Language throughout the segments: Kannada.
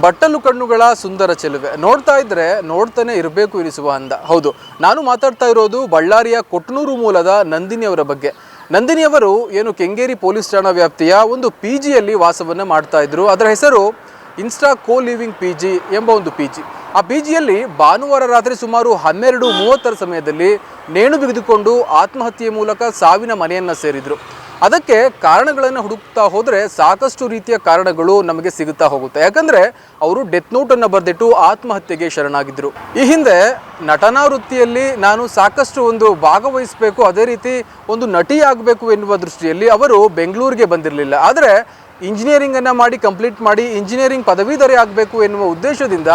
ಬಟ್ಟಲು ಕಣ್ಣುಗಳ ಸುಂದರ ಚೆಲುವೆ ನೋಡ್ತಾ ಇದ್ರೆ ನೋಡ್ತಾನೆ ಇರಬೇಕು ಎನಿಸುವ ಅಂದ. ಹೌದು, ನಾನು ಮಾತಾಡ್ತಾ ಇರೋದು ಬಳ್ಳಾರಿಯ ಕೊಟ್ನೂರು ಮೂಲದ ನಂದಿನಿಯವರ ಬಗ್ಗೆ. ನಂದಿನಿಯವರು ಏನು ಕೆಂಗೇರಿ ಪೊಲೀಸ್ ಠಾಣಾ ವ್ಯಾಪ್ತಿಯ ಒಂದು ಪಿಜಿಯಲ್ಲಿ ವಾಸವನ್ನು ಮಾಡ್ತಾ ಇದ್ರು. ಅದರ ಹೆಸರು ಇನ್ಸ್ಟಾ ಕೋ ಲಿವಿಂಗ್ ಪಿಜಿ ಎಂಬ ಒಂದು ಪಿಜಿ. ಆ ಪಿಜಿಯಲ್ಲಿ ಭಾನುವಾರ ರಾತ್ರಿ ಸುಮಾರು 12:30 ಸಮಯದಲ್ಲಿ ನೇಣು ಬಿಗಿದುಕೊಂಡು ಆತ್ಮಹತ್ಯೆ ಮೂಲಕ ಸಾವಿನ ಮನೆಯನ್ನು ಸೇರಿದ್ರು. ಅದಕ್ಕೆ ಕಾರಣಗಳನ್ನು ಹುಡುಕ್ತಾ ಹೋದರೆ ಸಾಕಷ್ಟು ರೀತಿಯ ಕಾರಣಗಳು ನಮಗೆ ಸಿಗುತ್ತಾ ಹೋಗುತ್ತೆ. ಯಾಕಂದರೆ ಅವರು ಡೆತ್ ನೋಟನ್ನು ಬರೆದಿಟ್ಟು ಆತ್ಮಹತ್ಯೆಗೆ ಶರಣಾಗಿದ್ದರು. ಈ ಹಿಂದೆ ನಟನಾ ವೃತ್ತಿಯಲ್ಲಿ ನಾನು ಸಾಕಷ್ಟು ಒಂದು ಭಾಗವಹಿಸಬೇಕು, ಅದೇ ರೀತಿ ಒಂದು ನಟಿ ಆಗಬೇಕು ಎನ್ನುವ ದೃಷ್ಟಿಯಲ್ಲಿ ಅವರು ಬೆಂಗಳೂರಿಗೆ ಬಂದಿರಲಿಲ್ಲ. ಆದರೆ ಇಂಜಿನಿಯರಿಂಗನ್ನು ಮಾಡಿ ಕಂಪ್ಲೀಟ್ ಮಾಡಿ ಇಂಜಿನಿಯರಿಂಗ್ ಪದವೀಧರೆ ಆಗಬೇಕು ಎನ್ನುವ ಉದ್ದೇಶದಿಂದ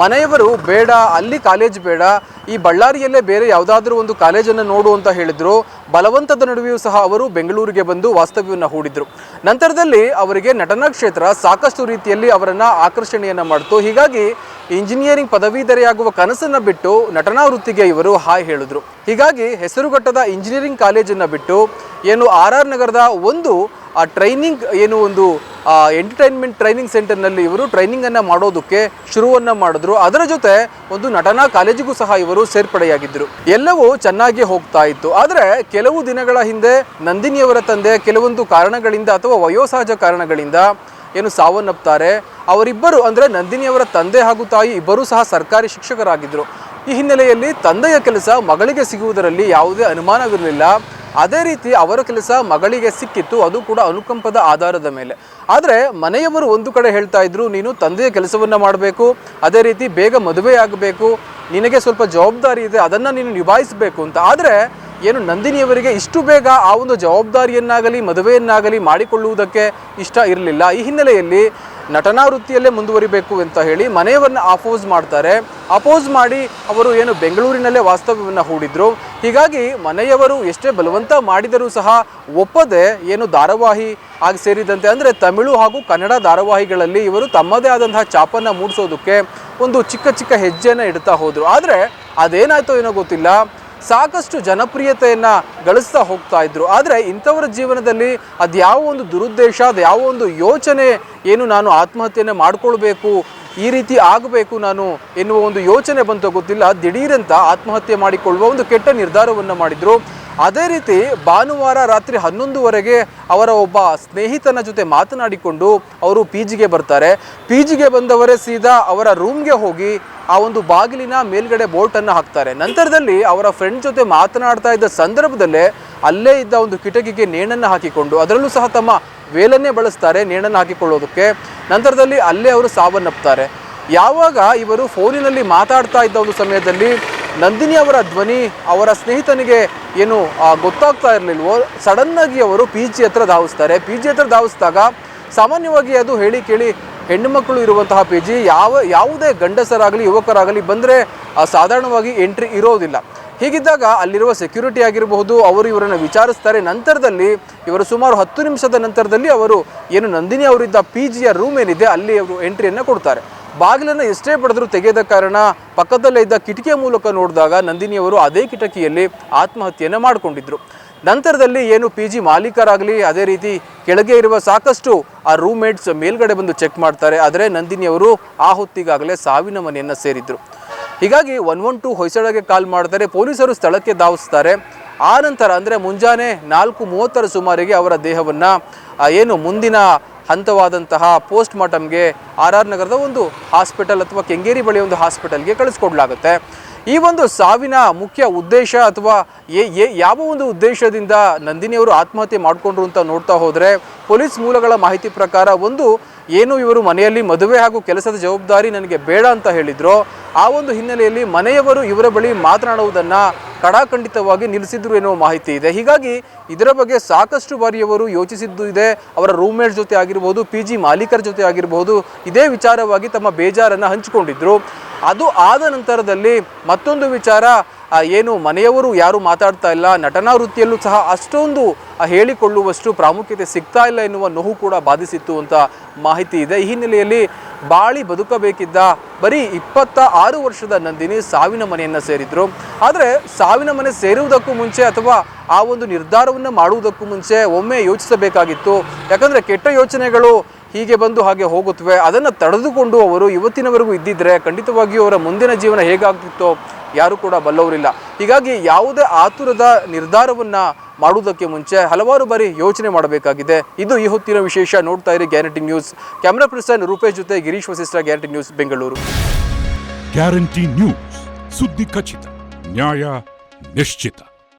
ಮನೆಯವರು ಬೇಡ, ಅಲ್ಲಿ ಕಾಲೇಜ್ ಬೇಡ, ಈ ಬಳ್ಳಾರಿಯಲ್ಲೇ ಬೇರೆ ಯಾವುದಾದ್ರೂ ಒಂದು ಕಾಲೇಜನ್ನು ನೋಡು ಅಂತ ಹೇಳಿದರು. ಬಲವಂತದ ನಡುವೆಯೂ ಸಹ ಅವರು ಬೆಂಗಳೂರಿಗೆ ಬಂದು ವಾಸ್ತವ್ಯವನ್ನು ಹೂಡಿದರು. ನಂತರದಲ್ಲಿ ಅವರಿಗೆ ನಟನಾ ಕ್ಷೇತ್ರ ಸಾಕಷ್ಟು ರೀತಿಯಲ್ಲಿ ಅವರನ್ನು ಆಕರ್ಷಣೆಯನ್ನು ಮಾಡಿತು. ಹೀಗಾಗಿ ಇಂಜಿನಿಯರಿಂಗ್ ಪದವೀಧರೆಯಾಗುವ ಕನಸನ್ನು ಬಿಟ್ಟು ನಟನಾ ವೃತ್ತಿಗೆ ಇವರು ಹಾಯ್ ಹೇಳಿದ್ರು. ಹೀಗಾಗಿ ಹೆಸರುಘಟ್ಟದ ಇಂಜಿನಿಯರಿಂಗ್ ಕಾಲೇಜನ್ನು ಬಿಟ್ಟು ಏನು RR ನಗರದ ಒಂದು ಟ್ರೈನಿಂಗ್ ಏನು ಒಂದು ಎಂಟರ್ಟೈನ್ಮೆಂಟ್ ಟ್ರೈನಿಂಗ್ ಸೆಂಟರ್ನಲ್ಲಿ ಇವರು ಟ್ರೈನಿಂಗನ್ನು ಮಾಡೋದಕ್ಕೆ ಶುರುವನ್ನು ಮಾಡಿದ್ರು. ಅದರ ಜೊತೆ ಒಂದು ನಟನಾ ಕಾಲೇಜಿಗೂ ಸಹ ಇವರು ಸೇರ್ಪಡೆಯಾಗಿದ್ದರು. ಎಲ್ಲವೂ ಚೆನ್ನಾಗಿ ಹೋಗ್ತಾ ಇತ್ತು. ಆದರೆ ಕೆಲವು ದಿನಗಳ ಹಿಂದೆ ನಂದಿನಿಯವರ ತಂದೆ ಕೆಲವೊಂದು ಕಾರಣಗಳಿಂದ ಅಥವಾ ವಯೋಸಹಜ ಕಾರಣಗಳಿಂದ ಏನು ಸಾವನ್ನಪ್ತಾರೆ. ಅವರಿಬ್ಬರು ಅಂದರೆ ನಂದಿನಿಯವರ ತಂದೆ ಹಾಗೂ ತಾಯಿ ಇಬ್ಬರೂ ಸಹ ಸರ್ಕಾರಿ ಶಿಕ್ಷಕರಾಗಿದ್ದರು. ಈ ಹಿನ್ನೆಲೆಯಲ್ಲಿ ತಂದೆಯ ಕೆಲಸ ಮಗಳಿಗೆ ಸಿಗುವುದರಲ್ಲಿ ಯಾವುದೇ ಅನುಮಾನವಿರಲಿಲ್ಲ. ಅದೇ ರೀತಿ ಅವರ ಕೆಲಸ ಮಗಳಿಗೆ ಸಿಕ್ಕಿತ್ತು, ಅದು ಕೂಡ ಅನುಕಂಪದ ಆಧಾರದ ಮೇಲೆ. ಆದರೆ ಮನೆಯವರು ಒಂದು ಕಡೆ ಹೇಳ್ತಾ ಇದ್ರು, ನೀನು ತಂದೆಯ ಕೆಲಸವನ್ನು ಮಾಡಬೇಕು, ಅದೇ ರೀತಿ ಬೇಗ ಮದುವೆ ಆಗಬೇಕು, ನಿನಗೆ ಸ್ವಲ್ಪ ಜವಾಬ್ದಾರಿ ಇದೆ, ಅದನ್ನು ನೀನು ನಿಭಾಯಿಸಬೇಕು ಅಂತ. ಆದರೆ ಏನು ನಂದಿನಿಯವರಿಗೆ ಇಷ್ಟು ಬೇಗ ಆ ಒಂದು ಜವಾಬ್ದಾರಿಯನ್ನಾಗಲಿ ಮದುವೆಯನ್ನಾಗಲಿ ಮಾಡಿಕೊಳ್ಳುವುದಕ್ಕೆ ಇಷ್ಟ ಇರಲಿಲ್ಲ. ಈ ಹಿನ್ನೆಲೆಯಲ್ಲಿ ನಟನಾ ವೃತ್ತಿಯಲ್ಲೇ ಮುಂದುವರಿಬೇಕು ಅಂತ ಹೇಳಿ ಮನೆಯವರನ್ನು ಅಪೋಸ್ ಮಾಡಿ ಅವರು ಏನು ಬೆಂಗಳೂರಿನಲ್ಲೇ ವಾಸ್ತವ್ಯವನ್ನು ಹೂಡಿದ್ರು. ಹೀಗಾಗಿ ಮನೆಯವರು ಎಷ್ಟೇ ಬಲವಂತ ಮಾಡಿದರೂ ಸಹ ಒಪ್ಪದೆ ಏನು ಧಾರಾವಾಹಿ ಆಗಿ ಸೇರಿದಂತೆ ಅಂದರೆ ತಮಿಳು ಹಾಗೂ ಕನ್ನಡ ಧಾರಾವಾಹಿಗಳಲ್ಲಿ ಇವರು ತಮ್ಮದೇ ಆದಂತಹ ಛಾಪನ್ನು ಮೂಡಿಸೋದಕ್ಕೆ ಒಂದು ಚಿಕ್ಕ ಚಿಕ್ಕ ಹೆಜ್ಜೆಯನ್ನು ಇಡ್ತಾ ಹೋದರು. ಆದರೆ ಅದೇನಾಯ್ತೋ ಏನೋ ಗೊತ್ತಿಲ್ಲ, ಸಾಕಷ್ಟು ಜನಪ್ರಿಯತೆಯನ್ನು ಗಳಿಸ್ತಾ ಹೋಗ್ತಾ ಇದ್ರು. ಆದರೆ ಇಂಥವರ ಜೀವನದಲ್ಲಿ ಅದ್ಯಾವ ಒಂದು ದುರುದ್ದೇಶ, ಅದ್ಯಾವ ಒಂದು ಯೋಚನೆ, ಏನು ನಾನು ಆತ್ಮಹತ್ಯೆಯನ್ನು ಮಾಡಿಕೊಳ್ಬೇಕು, ಈ ರೀತಿ ಆಗಬೇಕು ನಾನು ಎನ್ನುವ ಒಂದು ಯೋಚನೆ ಬಂತೋ ಗೊತ್ತಿಲ್ಲ, ದಿಢೀರಂತ ಆತ್ಮಹತ್ಯೆ ಮಾಡಿಕೊಳ್ಳುವ ಒಂದು ಕೆಟ್ಟ ನಿರ್ಧಾರವನ್ನು ಮಾಡಿದರು. ಅದೇ ರೀತಿ ಭಾನುವಾರ ರಾತ್ರಿ 11:00 ಅವರ ಒಬ್ಬ ಸ್ನೇಹಿತನ ಜೊತೆ ಮಾತನಾಡಿಕೊಂಡು ಅವರು ಪಿಜಿಗೆ ಬರ್ತಾರೆ. ಪಿಜಿಗೆ ಬಂದವರೇ ಸೀದಾ ಅವರ ರೂಮ್ಗೆ ಹೋಗಿ ಆ ಒಂದು ಬಾಗಿಲಿನ ಮೇಲ್ಗಡೆ ಬೋಲ್ಟನ್ನು ಹಾಕ್ತಾರೆ. ನಂತರದಲ್ಲಿ ಅವರ ಫ್ರೆಂಡ್ ಜೊತೆ ಮಾತನಾಡ್ತಾ ಇದ್ದ ಸಂದರ್ಭದಲ್ಲೇ ಅಲ್ಲೇ ಇದ್ದ ಒಂದು ಕಿಟಕಿಗೆ ನೇಣನ್ನು ಹಾಕಿಕೊಂಡು, ಅದರಲ್ಲೂ ಸಹ ತಮ್ಮ ವೇಲನ್ನೇ ಬಳಸ್ತಾರೆ ನೇಣನ್ನು ಹಾಕಿಕೊಳ್ಳೋದಕ್ಕೆ. ನಂತರದಲ್ಲಿ ಅಲ್ಲೇ ಅವರು ಸಾವನ್ನಪ್ತಾರೆ. ಯಾವಾಗ ಇವರು ಫೋನಿನಲ್ಲಿ ಮಾತಾಡ್ತಾ ಇದ್ದ ಒಂದು ಸಮಯದಲ್ಲಿ ನಂದಿನಿ ಅವರ ಧ್ವನಿ ಅವರ ಸ್ನೇಹಿತನಿಗೆ ಏನು ಗೊತ್ತಾಗ್ತಾ ಇರಲಿಲ್ವೋ, ಸಡನ್ನಾಗಿ ಅವರು ಪಿಜಿ ಹತ್ರ ಧಾವಿಸ್ತಾರೆ. ಪಿಜಿ ಹತ್ರ ಧಾವಿಸಿದಾಗ ಸಾಮಾನ್ಯವಾಗಿ ಅದು ಹೇಳಿ ಕೇಳಿ ಹೆಣ್ಣು ಮಕ್ಕಳು ಇರುವಂತಹ ಪಿಜಿ, ಯಾವುದೇ ಗಂಡಸರಾಗಲಿ ಯುವಕರಾಗಲಿ ಬಂದರೆ ಸಾಧಾರಣವಾಗಿ ಎಂಟ್ರಿ ಇರೋದಿಲ್ಲ. ಹೀಗಿದ್ದಾಗ ಅಲ್ಲಿರುವ ಸೆಕ್ಯೂರಿಟಿ ಆಗಿರಬಹುದು, ಅವರು ಇವರನ್ನು ವಿಚಾರಿಸ್ತಾರೆ. ನಂತರದಲ್ಲಿ ಇವರು ಸುಮಾರು 10 ನಿಮಿಷದ ನಂತರದಲ್ಲಿ ಅವರು ಏನು ನಂದಿನಿ ಅವರಿದ್ದ ಪಿಜಿಯ ರೂಮ್ ಏನಿದೆ ಅಲ್ಲಿ ಅವರು ಎಂಟ್ರಿಯನ್ನು ಕೊಡ್ತಾರೆ. ಬಾಗಿಲನ್ನು ಎಷ್ಟೇ ಪಡೆದರೂ ತೆಗೆಯದ ಕಾರಣ ಪಕ್ಕದಲ್ಲೇ ಇದ್ದ ಕಿಟಕಿಯ ಮೂಲಕ ನೋಡಿದಾಗ ನಂದಿನಿಯವರು ಅದೇ ಕಿಟಕಿಯಲ್ಲಿ ಆತ್ಮಹತ್ಯೆಯನ್ನು ಮಾಡಿಕೊಂಡಿದ್ರು. ನಂತರದಲ್ಲಿ ಏನು ಪಿಜಿ ಮಾಲೀಕರಾಗಲಿ ಅದೇ ರೀತಿ ಕೆಳಗೆ ಇರುವ ಸಾಕಷ್ಟು ಆ ರೂಮ್ಮೇಟ್ಸ್ ಮೇಲ್ಗಡೆ ಬಂದು ಚೆಕ್ ಮಾಡ್ತಾರೆ. ಆದರೆ ನಂದಿನಿಯವರು ಆ ಹೊತ್ತಿಗಾಗಲೇ ಸಾವಿನ ಮನೆಯನ್ನು ಸೇರಿದ್ರು. ಹೀಗಾಗಿ 112 ಹೊಯ್ಸಳಗೆ ಕಾಲ್ ಮಾಡ್ತಾರೆ. ಪೊಲೀಸರು ಸ್ಥಳಕ್ಕೆ ಧಾವಿಸ್ತಾರೆ. ಆ ನಂತರ ಅಂದರೆ ಮುಂಜಾನೆ 4:30 ಸುಮಾರಿಗೆ ಅವರ ದೇಹವನ್ನು ಏನು ಮುಂದಿನ ಹಂತವಾದಂತಹ ಪೋಸ್ಟ್ ಮಾರ್ಟಮ್ಗೆ RR ನಗರದ ಒಂದು ಹಾಸ್ಪಿಟಲ್ ಅಥವಾ ಕೆಂಗೇರಿ ಬಳಿಯ ಒಂದು ಹಾಸ್ಪಿಟಲ್ಗೆ ಕಳಿಸ್ಕೊಡ್ಲಾಗುತ್ತೆ. ಈ ಒಂದು ಸಾವಿನ ಮುಖ್ಯ ಉದ್ದೇಶ ಅಥವಾ ಯಾವ ಒಂದು ಉದ್ದೇಶದಿಂದ ನಂದಿನಿಯವರು ಆತ್ಮಹತ್ಯೆ ಮಾಡಿಕೊಂಡ್ರು ಅಂತ ನೋಡ್ತಾ ಹೋದರೆ, ಪೊಲೀಸ್ ಮೂಲಗಳ ಮಾಹಿತಿ ಪ್ರಕಾರ ಒಂದು ಏನು ಇವರು ಮನೆಯಲ್ಲಿ ಮದುವೆ ಹಾಗೂ ಕೆಲಸದ ಜವಾಬ್ದಾರಿ ನನಗೆ ಬೇಡ ಅಂತ ಹೇಳಿದ್ರು, ಆ ಒಂದು ಹಿನ್ನೆಲೆಯಲ್ಲಿ ಮನೆಯವರು ಇವರ ಬಳಿ ಮಾತನಾಡುವುದನ್ನು ಕಡಾಖಂಡಿತವಾಗಿ ನಿಲ್ಲಿಸಿದ್ರು ಎನ್ನುವ ಮಾಹಿತಿ ಇದೆ. ಹೀಗಾಗಿ ಇದರ ಬಗ್ಗೆ ಸಾಕಷ್ಟು ಬಾರಿ ಅವರು ಯೋಚಿಸಿದ್ದು ಇದೆ. ಅವರ ರೂಮ್ಮೇಟ್ ಜೊತೆ ಆಗಿರ್ಬೋದು, ಪಿಜಿ ಮಾಲೀಕರ ಜೊತೆ ಆಗಿರ್ಬೋದು, ಇದೇ ವಿಚಾರವಾಗಿ ತಮ್ಮ ಬೇಜಾರನ್ನು ಹಂಚಿಕೊಂಡಿದ್ರು. ಅದು ಆದ ನಂತರದಲ್ಲಿ ಮತ್ತೊಂದು ವಿಚಾರ, ಏನು ಮನೆಯವರು ಯಾರು ಮಾತಾಡ್ತಾ ಇಲ್ಲ, ನಟನಾ ವೃತ್ತಿಯಲ್ಲೂ ಸಹ ಅಷ್ಟೊಂದು ಹೇಳಿಕೊಳ್ಳುವಷ್ಟು ಪ್ರಾಮುಖ್ಯತೆ ಸಿಗ್ತಾ ಇಲ್ಲ ಎನ್ನುವ ನೋವು ಕೂಡ ಬಾಧಿಸಿತ್ತು ಅಂತ ಮಾಹಿತಿ ಇದೆ. ಈ ಹಿನ್ನೆಲೆಯಲ್ಲಿ ಬಾಳಿ ಬದುಕಬೇಕಿದ್ದ ಬರೀ 26 ವರ್ಷದ ನಂದಿನಿ ಸಾವಿನ ಮನೆಯನ್ನು ಸೇರಿದ್ರು. ಆದರೆ ಸಾವಿನ ಮನೆ ಸೇರುವುದಕ್ಕೂ ಮುಂಚೆ ಅಥವಾ ಆ ಒಂದು ನಿರ್ಧಾರವನ್ನು ಮಾಡುವುದಕ್ಕೂ ಮುಂಚೆ ಒಮ್ಮೆ ಯೋಚಿಸಬೇಕಾಗಿತ್ತು. ಯಾಕಂದರೆ ಕೆಟ್ಟ ಯೋಚನೆಗಳು ಹೀಗೆ ಬಂದು ಹಾಗೆ ಹೋಗುತ್ತವೆ, ಅದನ್ನು ತಡೆದುಕೊಂಡು ಅವರು ಇವತ್ತಿನವರೆಗೂ ಇದ್ದಿದ್ರೆ ಖಂಡಿತವಾಗಿಯೂ ಅವರ ಮುಂದಿನ ಜೀವನ ಹೇಗಾಗ್ತಿತ್ತೋ ಯಾರು ಕೂಡ ಬಲ್ಲವರಿಲ್ಲ. ಹೀಗಾಗಿ ಯಾವುದೇ ಆತುರದ ನಿರ್ಧಾರವನ್ನು ಮಾಡುವುದಕ್ಕೆ ಮುಂಚೆ ಹಲವಾರು ಬಾರಿ ಯೋಚನೆ ಮಾಡಬೇಕಾಗಿದೆ. ಇದು ಈ ಹೊತ್ತಿನ ವಿಶೇಷ. ನೋಡ್ತಾ ಇರಿ guarantee news. Camera person Rupesh ಜೊತೆ Girish Vasishtha, guarantee news, Bengaluru. Guarantee news, ಸುದ್ದಿ ಖಚಿತ, ನ್ಯಾಯ ನಿಶ್ಚಿತ.